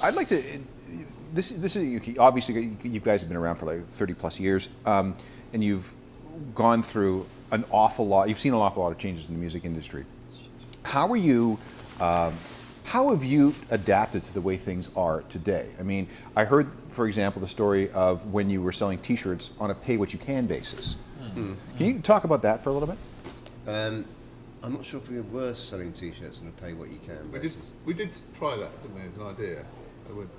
I'd like to. This is obviously you guys have been around for like 30 plus years, and you've gone through an awful lot. You've seen an awful lot of changes in the music industry. How are you? How have you adapted to the way things are today? I mean, I heard, for example, the story of when you were selling T-shirts on a pay-what-you-can basis. Can you talk about that for a little bit? I'm not sure if we were selling T-shirts on a pay-what-you-can basis. We did try that, didn't we, as an idea?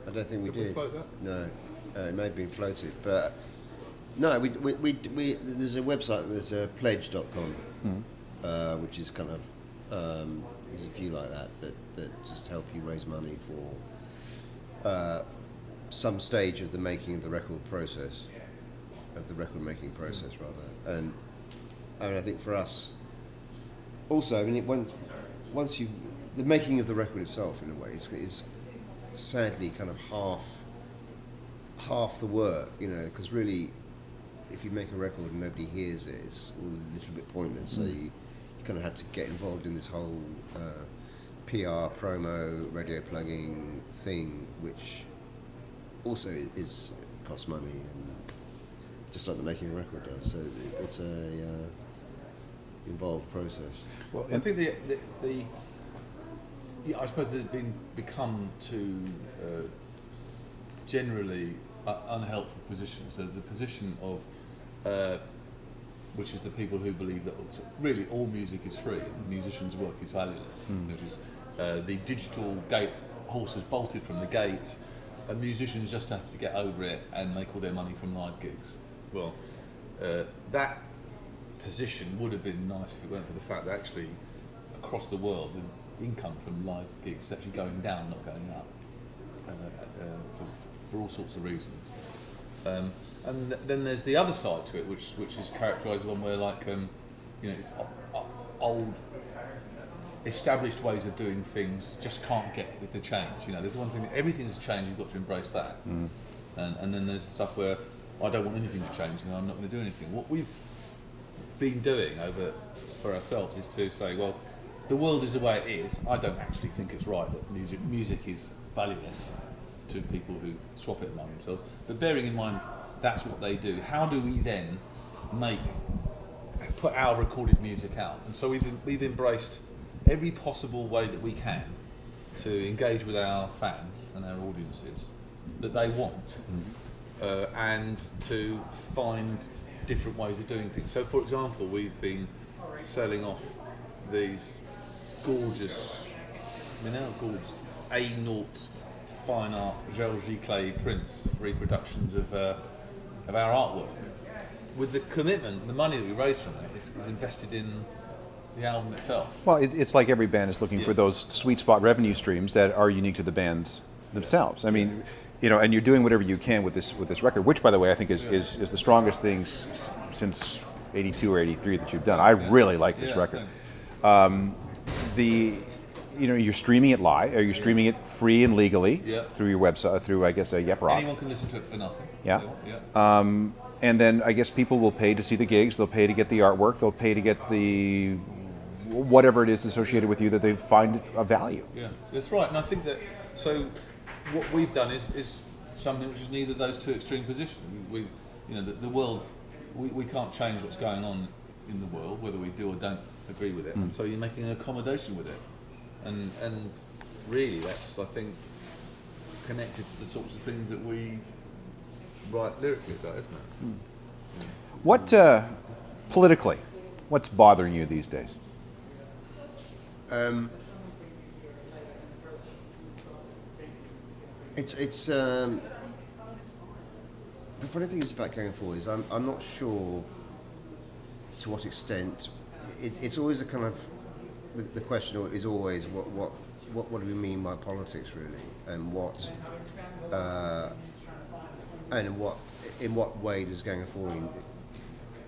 I don't think we did. We float that? No, it may have been floated, but no. We there's a website. There's a pledge.com, which is kind of there's a few like that just help you raise money for some stage of the making of the record process, of the record making process rather. And I think for us, also, I mean, once you the making of the record itself, in a way, is sadly kind of half the work, you know, because really, if you make a record and nobody hears it, it's all a little bit pointless. So you kind of had to get involved in this whole PR, promo, radio plugging thing, which also costs money, and just like the making a record does. So it's a involved process. Well, I think I suppose there's become to generally unhelpful positions. There's a position of which is the people who believe that really all music is free and musicians' work is valueless. Which is the digital gate, horses bolted from the gate, and musicians just have to get over it and make all their money from live gigs. Well, that position would have been nice if it weren't for the fact that actually across the world the income from live gigs is actually going down, not going up, for all sorts of reasons. And then there's the other side to it, which is characterised one where, like, you know, it's old, established ways of doing things just can't get with the change. You know, there's one thing, everything's changed, you've got to embrace that. And then there's stuff where I don't want anything to change, and I'm not going to do anything. What we've been doing for ourselves is to say, well, the world is the way it is. I don't actually think it's right that music is valueless to people who swap it among themselves. But bearing in mind that's what they do, how do we then put our recorded music out? And so we've embraced every possible way that we can to engage with our fans and our audiences that they want, and to find different ways of doing things. So, for example, we've been selling off these gorgeous, A0 fine art Gel Clay prints, reproductions of our artwork. With the commitment, the money that we raise from it is invested in the album itself. Well, it's like every band is looking for those sweet spot revenue streams that are unique to the bands themselves. I mean, you know, and you're doing whatever you can with this record, which, by the way, I think is the strongest thing since '82 or '83 that you've done. I really like this record. You're streaming it live. Are you streaming it free and legally through your website, through, I guess, Yep Rock? Anyone can listen to it for nothing. Yeah. And then I guess people will pay to see the gigs. They'll pay to get the artwork. They'll pay to get the whatever it is associated with you that they find of value. Yeah, that's right. And I think that what we've done is something which is neither of those two extreme positions. The world, we can't change what's going on in the world, whether we do or don't agree with it. And so you're making an accommodation with it. And really, that's, I think, connected to the sorts of things that we write lyrically about, isn't it? What, politically, what's bothering you these days? It's the funny thing is about going forward is I'm not sure to what extent it's always a kind of the question is always what do we mean by politics really, and in what way does Gang of Four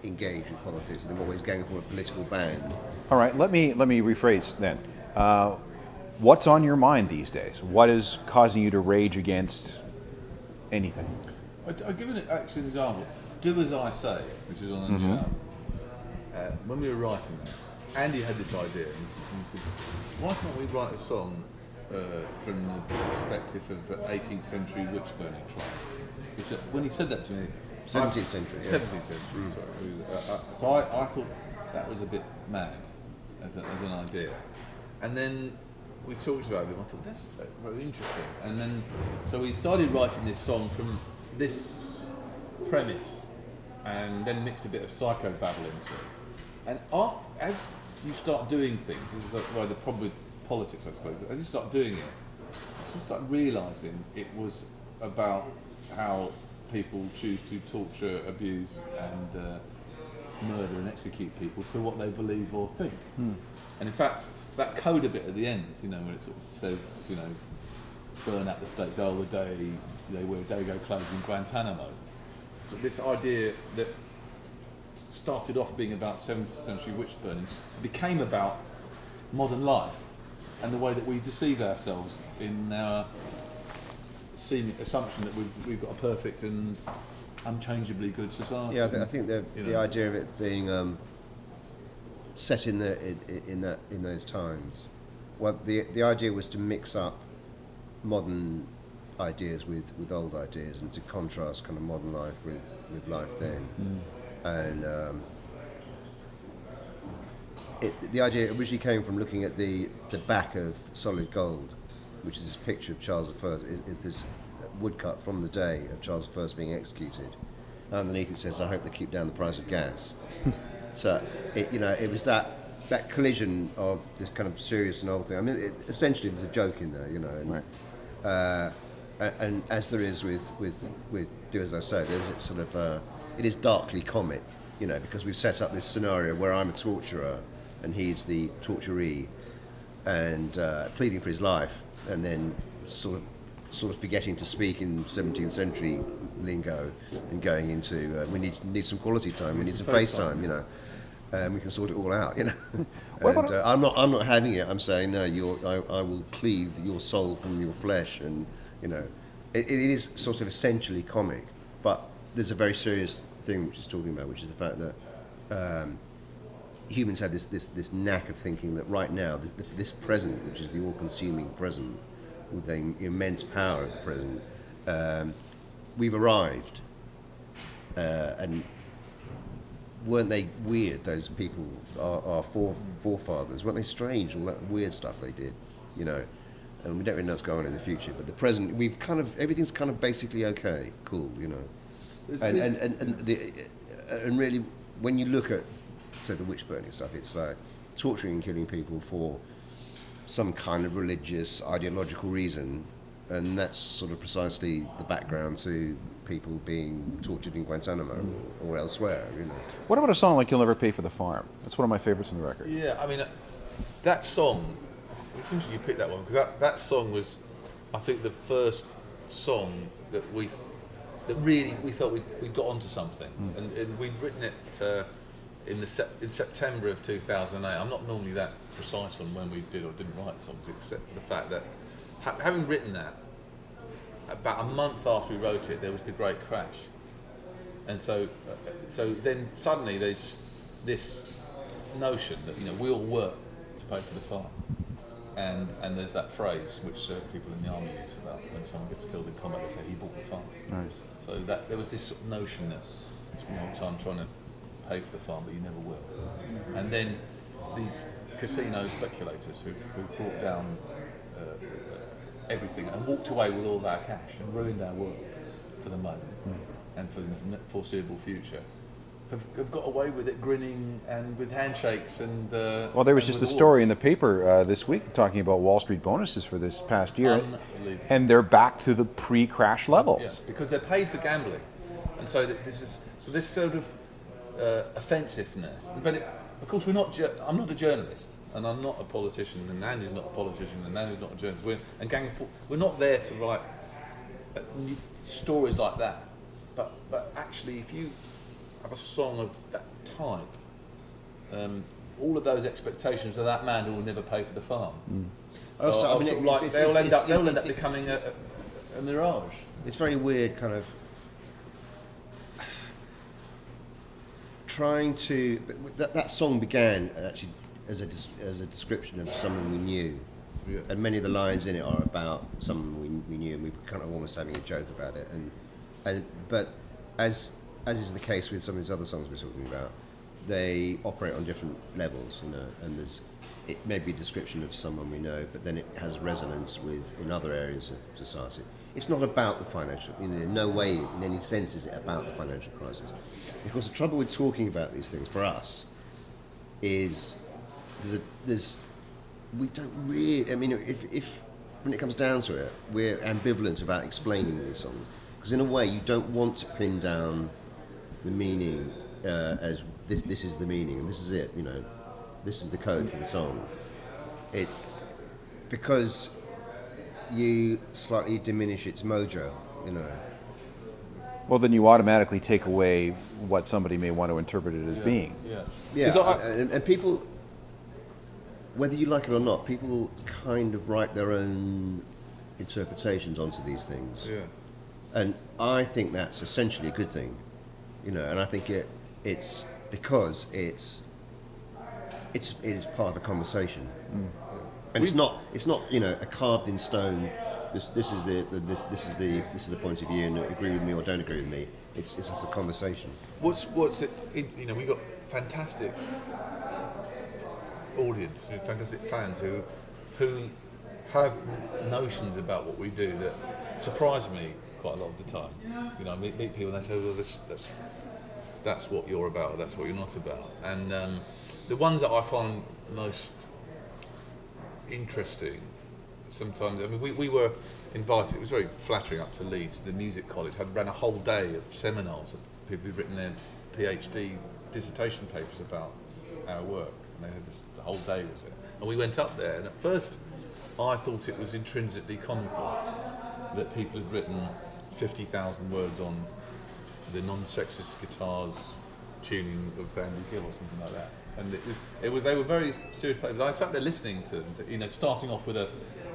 engage with politics, and in what way is Gang of Four a political band? All right, let me rephrase then. What's on your mind these days? What is causing you to rage against anything? I'll give an example. Do As I Say, which is on the new album. When we were writing it, Andy had this idea, and he said, why can't we write a song from the perspective of the 18th century witch burning trial. Which, when he said that to me, 17th century. Yeah. 17th century. Sorry. So I thought that was a bit mad as an idea, and then we talked about it. And I thought that's very interesting, and then so we started writing this song from this premise, and then mixed a bit of psychobabble into it. And as you start doing things, this is the problem with politics, I suppose. As you start doing it, you start realising it was about how people choose to torture, abuse, and murder and execute people for what they believe or think. And in fact, that coda bit at the end, you know, where it sort of says, you know, burn at the stake, dull the day they wear Dago clothes in Guantanamo. So this idea that started off being about 17th century witch burnings became about modern life and the way that we deceive ourselves in our seeming assumption that we've got a perfect and unchangeably good society. Yeah, I think the idea of it being set in those times. Well, the idea was to mix up modern ideas with old ideas and to contrast kind of modern life with life then. And the idea originally came from looking at the back of Solid Gold, which is this picture of Charles I, is this woodcut from the day of Charles I being executed. Underneath it says, "I hope they keep down the price of gas." So it was that collision of this kind of serious and old thing. I mean, essentially there's a joke in there, you know, and, Right. and as there is with Do As I Say, there's a sort of it is darkly comic, you know, because we've set up this scenario where I'm a torturer and he's the torturee, and pleading for his life, and then sort of forgetting to speak in 17th century lingo and going into we need some quality time, we need some FaceTime, you know, and we can sort it all out, you know. And I'm not having it. I'm saying no. I will cleave your soul from your flesh, and you know, it is sort of essentially comic, but there's a very serious thing which is talking about, which is the fact that humans have this knack of thinking that right now, this present, which is the all-consuming present, with the immense power of the present, we've arrived, and weren't they weird, those people, our forefathers? Weren't they strange, all that weird stuff they did, you know? And we don't really know what's going on in the future, but the present, everything's kind of basically okay, cool, you know? And really, when you look at, say, the witch burning stuff, it's like torturing and killing people for some kind of religious, ideological reason, and that's sort of precisely the background to people being tortured in Guantanamo or elsewhere, you know. What about a song like "You'll Never Pay for the Farm"? That's one of my favorites on the record. Yeah, I mean, that song, it's interesting you picked that one, because that song was, I think, the first song that really we felt we got onto something, and we'd written it in September of 2008. I'm not normally that precise on when we did or didn't write songs, except for the fact that having written that, about a month after we wrote it, there was the Great Crash, and so then suddenly there's this notion that, you know, we all work to pay for the farm, and there's that phrase which people in the army use about when someone gets killed in combat, they say he bought the farm. Right. So that there was this sort of notion that it's been a long time trying to pay for the farm, but you never will. And then these casino speculators who brought down everything and walked away with all our cash and ruined our world for the moment and for the foreseeable future have got away with it, grinning and with handshakes and. Well, there was just a story in the paper this week talking about Wall Street bonuses for this past year, and they're back to the pre-crash levels. Yeah, because they're paid for gambling, and so this sort of offensiveness. But of course, I'm not a journalist, and I'm not a politician, and Andy's not a politician, and Andy's not a journalist. We're not there to write stories like that. But actually, if you have a song of that type, all of those expectations of that man who will never pay for the farm, they'll end up becoming a mirage. It's very weird, kind of trying to. That song began actually as a description of someone we knew, Yeah. and many of the lines in it are about someone we knew, and we were kind of almost having a joke about it. But as is the case with some of these other songs we're talking about, they operate on different levels, you know, and it may be a description of someone we know, but then it has resonance in other areas of society. It's not about the financial, in no way, in any sense, is it about the financial crisis. Because the trouble with talking about these things for us is we don't really. I mean, if when it comes down to it, we're ambivalent about explaining these songs, because in a way, you don't want to pin down the meaning as this is the meaning and this is it. You know, this is the code for the song. Because you slightly diminish its mojo, you know. Well, then you automatically take away what somebody may want to interpret it as being. Yeah. Yeah, and people, whether you like it or not, people kind of write their own interpretations onto these things. Yeah. And I think that's essentially a good thing, you know. And I think it's because it is part of a conversation, and it's not you know a carved in stone. This is it. This is the point of view, and agree with me or don't agree with me. It's just a conversation. What's it? You know, we got fantastic audience, fantastic fans who have notions about what we do that surprise me quite a lot of the time. You know, I meet people and they say, "Well, that's what you're about. That's what you're not about." And the ones that I find most interesting, sometimes, I mean, we were invited. It was very flattering up to Leeds. The music college ran a whole day of seminars of people who'd written their PhD dissertation papers about our work, and they had the whole day was it. And we went up there, and at first, I thought it was intrinsically comical that people had written 50,000 words on the non-sexist guitars tuning of Van Gill or something like that. And they were very serious papers. I sat there listening to them, you know, starting off with a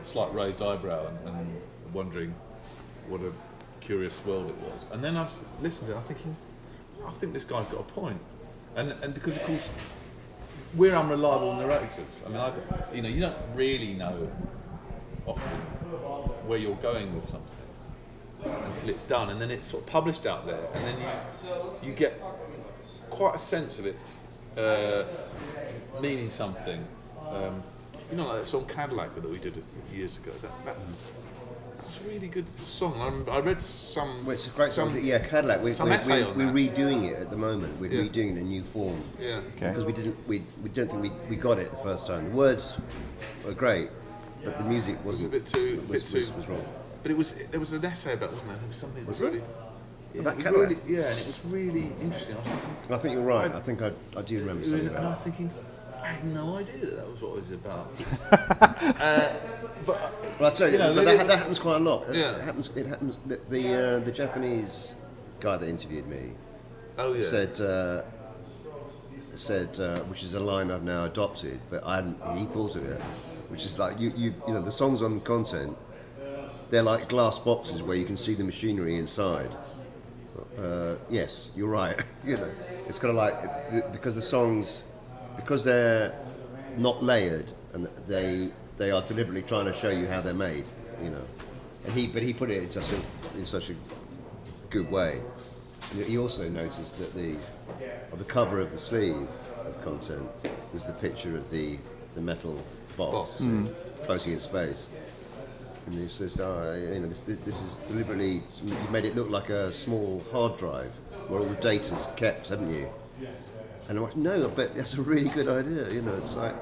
slight raised eyebrow and wondering what a curious world it was. And then I was listening to it, I'm thinking, I think this guy's got a point. And because of course we're unreliable narrators. I mean, you don't really know often where you're going with something until it's done, and then it's sort of published out there, and then you get quite a sense of it meaning something. You know, like that song Cadillac that we did years ago. That's a really good song. I read some. Well, it's a great song. Yeah, Cadillac. We're redoing it at the moment. We're redoing it in a new form. Yeah. Okay. Because we don't think we got it the first time. The words were great, but the music wasn't. It was was wrong. But there was an essay about, wasn't there? There was something that was Was really. it? Yeah, About it was Cadillac? really, yeah, and it was really interesting. I was thinking, I think you're right. I think I do remember something and I about was thinking, I had no idea that was what it was about. But Well, I'll tell you, You know, but really- that happens quite a lot. Yeah. It happens. The Japanese guy that interviewed me oh yeah, said, which is a line I've now adopted, but he thought of it, which is like you know the songs on the content, they're like glass boxes where you can see the machinery inside. Yes, you're right. You know, it's kind of like because the songs, because they're not layered and they are deliberately trying to show you how they're made. You know, and he put it in such a good way. And he also noticed that on the cover of the sleeve of content was the picture of the metal box floating in space. And he says, you know, this is deliberately, you made it look like a small hard drive where all the data's kept, haven't you? And I'm like, no, but that's a really good idea. You know, it's like,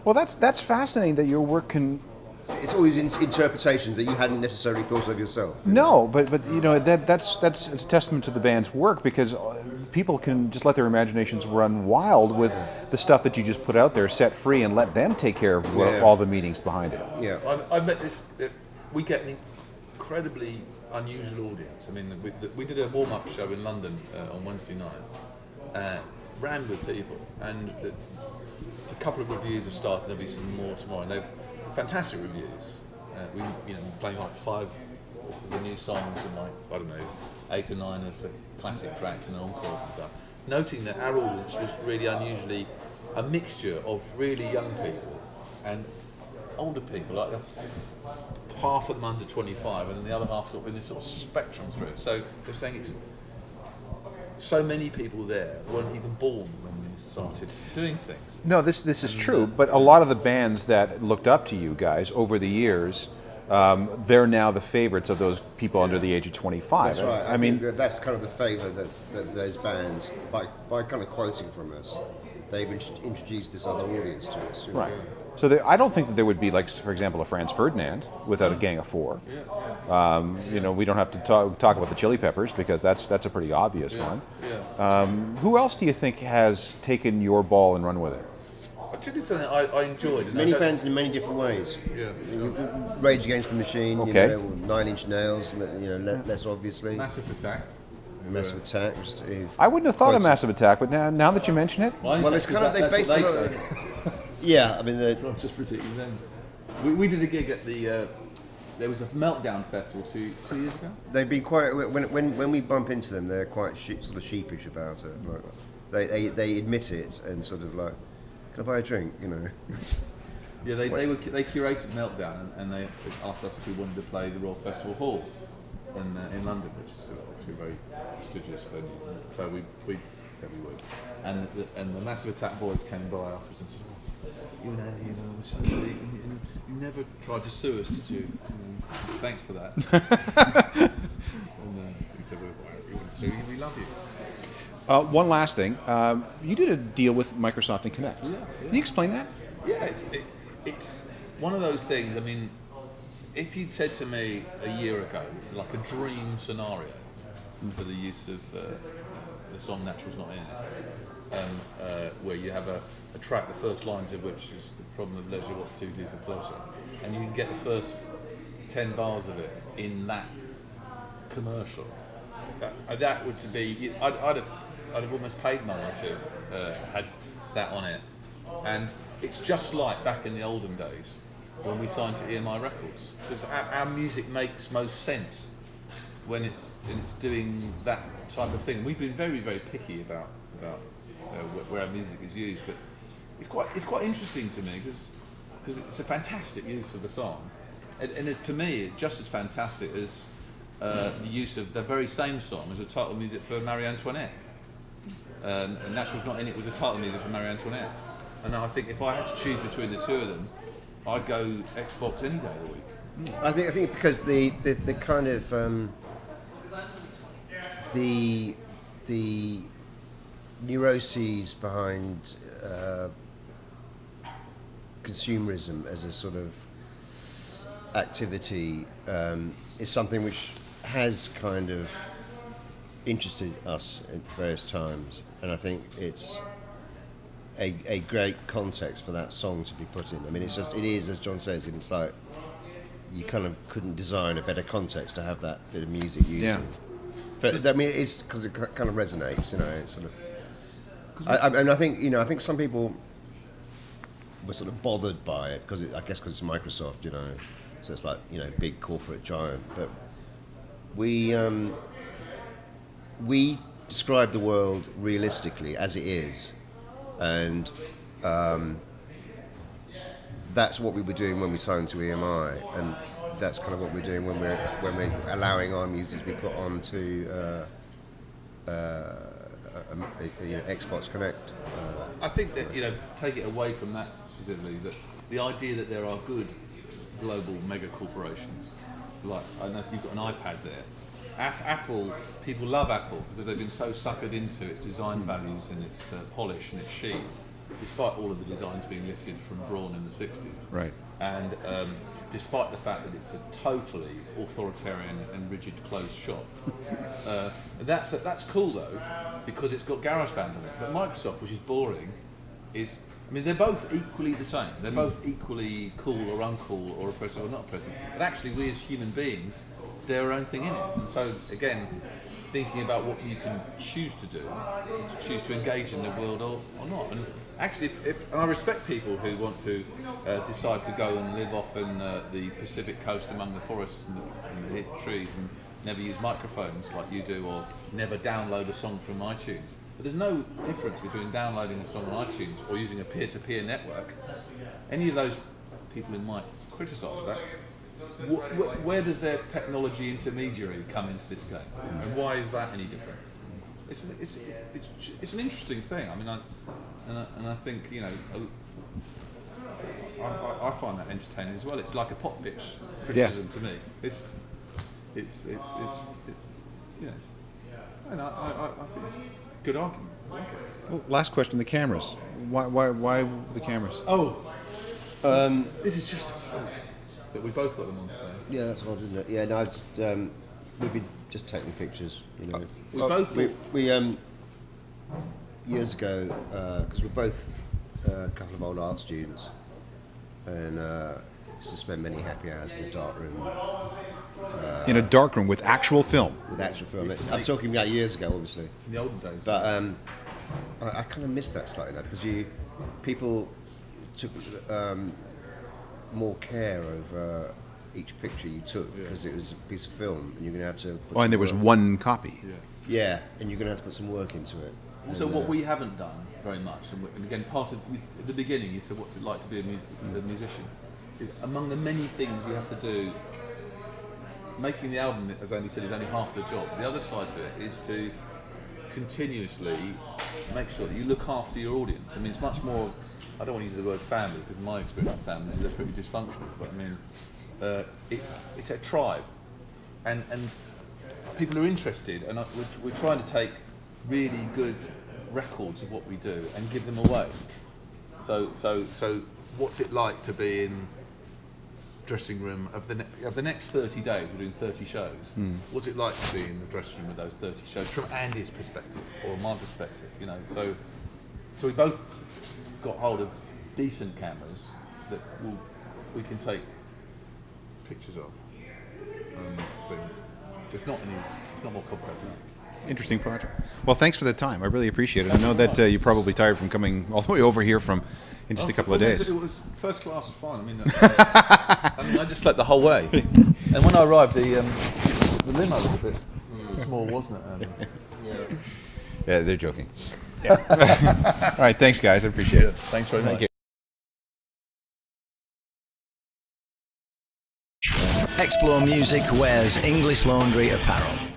Well, that's fascinating that your work can. it's all these interpretations that you hadn't necessarily thought of yourself. No, but you know that's a testament to the band's work, because people can just let their imaginations run wild with the stuff that you just put out there, set free, and let them take care of all the meanings behind it. Yeah. I've met this. We get an incredibly unusual audience. I mean, we did a warm-up show in London on Wednesday night, ran with people, and a couple of reviews have started. There'll be some more tomorrow, and they've fantastic reviews. Playing like 5 of the new songs and like, I don't know, 8 or 9 of the classic tracks and encore and stuff. Noting that our audience was really unusually a mixture of really young people and older people, like half of them under 25, and then the other half sort of in this sort of spectrum through. So they're saying it's so many people there weren't even born when we started doing things. No, this is true, but a lot of the bands that looked up to you guys over the years, they're now the favorites of those people under the age of 25. That's right. I mean, think that's kind of the favour that those bands, by kind of quoting from us, they've introduced this other audience to us. you know. right. So I don't think that there would be, like, for example, a Franz Ferdinand without a Gang of Four. You know, we don't have to talk about the Chili Peppers because that's a pretty obvious one. Who else do you think has taken your ball and run with it? Actually, something I enjoyed. And Many bands in many different ways. Yeah. Rage Against the Machine, Okay. you know, Nine Inch Nails, you know, less obviously. Massive Attack. Massive Attack. I wouldn't have thought of Massive Attack, but now that you mention it, Well, it's kind of, they base it on... Yeah, I mean, I'm just predicting them. We did a gig at the. There was a Meltdown festival two years ago. they've been quite... When we bump into them, they're quite sort of sheepish about it. Like, they admit it and sort of like, can I buy a drink, you know? Yeah, they curated Meltdown and they asked us if we wanted to play the Royal Festival Hall in London, which is obviously a very prestigious venue. So we said we would, and the Massive Attack boys came by afterwards and said, "Oh, you and Andy, you know, so you never tried to sue us, did you? Thanks for that." And he said, "We wouldn't sue you. We love you." one last thing. You did a deal with Microsoft and Connect. Yeah. Can you explain that? Yeah, it's one of those things. I mean, if you'd said to me a year ago, like a dream scenario for the use of the song "Natural's Not In It," where you have a track, the first lines of which is "The problem of leisure, what to do for pleasure," and you can get the first 10 bars of it in that commercial, that would be, I'd have almost paid money to have had that on it. And it's just like back in the olden days when we signed to EMI Records, because our music makes most sense when it's doing that type of thing. We've been very, very picky about where our music is used, but it's quite interesting to me because it's a fantastic use of the song, and to me it's just as fantastic as the use of the very same song as the title music for Marie Antoinette. And Natural's Not In It was the title music for Marie Antoinette. And I think if I had to choose between the two of them, I'd go Xbox any day of the week. I think because the kind of the neuroses behind consumerism as a sort of activity is something which has kind of interested us at various times, and I think it's a great context for that song to be put in. I mean, it is, as John says, it's like you kind of couldn't design a better context to have that bit of music used. Yeah. But I mean, it's because it kind of resonates, you know. It's sort of. I think some people were sort of bothered by it because because it's Microsoft, you know. So it's like, you know, big corporate giant. But we describe the world realistically as it is. And that's what we were doing when we signed to EMI, and that's kind of what we're doing when we're allowing our music to be put onto Xbox Connect. I think that, take it away from that specifically, that the idea that there are good global mega corporations, like, I don't know if you've got an iPad there. Apple, people love Apple because they've been so suckered into its design values and its polish and its sheen, despite all of the designs being lifted from Braun in the 60s. Right. And despite the fact that it's a totally authoritarian and rigid closed shop. That's cool though, because it's got GarageBand on it. But Microsoft, which is boring, they're both equally the same. They're both equally cool or uncool or oppressive or not oppressive. But actually, we as human beings, their own thing in it. And so, again, thinking about what you can choose to do, to choose to engage in the world or not. And actually, and I respect people who want to decide to go and live off in the Pacific coast among the forests and the hidden trees and never use microphones like you do, or never download a song from iTunes. But there's no difference between downloading a song on iTunes or using a peer-to-peer network. Any of those people who might criticise that, where does their technology intermediary come into this game, and why is that any different? It's an interesting thing. I mean, I think, you know, I find that entertaining as well. It's like a pop pitch criticism to me. It's you know, and I think it's a good argument. I like it. Well, last question: the cameras. Why the cameras? Oh, this is just a fluke that we both got them on today. Yeah, that's odd, isn't it? Yeah, no, it's, we've been just taking pictures, you know. We both We years ago, because we're both a couple of old art students, and used to spend many happy hours in the dark room In a dark room with actual film. with actual film. I'm talking about years ago, obviously. in the olden days. But I kind of miss that slightly now, because people took more care over each picture you took, because it was a piece of film, and you're going to have to put Oh, and some there was work- one copy. Yeah, and you're going to have to put some work into it. Also, And, what we haven't done very much, and again, part of at the beginning, you said, "What's it like to be a musician?" Is among the many things you have to do. Making the album, as Andy said, is only half the job. The other side to it is to continuously make sure that you look after your audience. I mean, it's much more. I don't want to use the word family, because my experience with families is they're pretty dysfunctional. But I mean, it's a tribe, and people are interested, and we're trying to take really good records of what we do and give them away. So what's it like to be in dressing room of the next 30 days? We're doing 30 shows. What's it like to be in the dressing room of those 30 shows from Andy's perspective or my perspective? You know, so we both got hold of decent cameras that we can take pictures of. It's not more complicated than that. Interesting project. Well, thanks for the time. I really appreciate it. I know that you're probably tired from coming all the way over here in just a couple of days. It was first class was fine. I mean, I just slept the whole way. And when I arrived, the limo was a bit small, wasn't it? Yeah, they're joking. Yeah. All right, thanks, guys. I appreciate it. Thanks very much. you. Explore Music wears English Laundry apparel.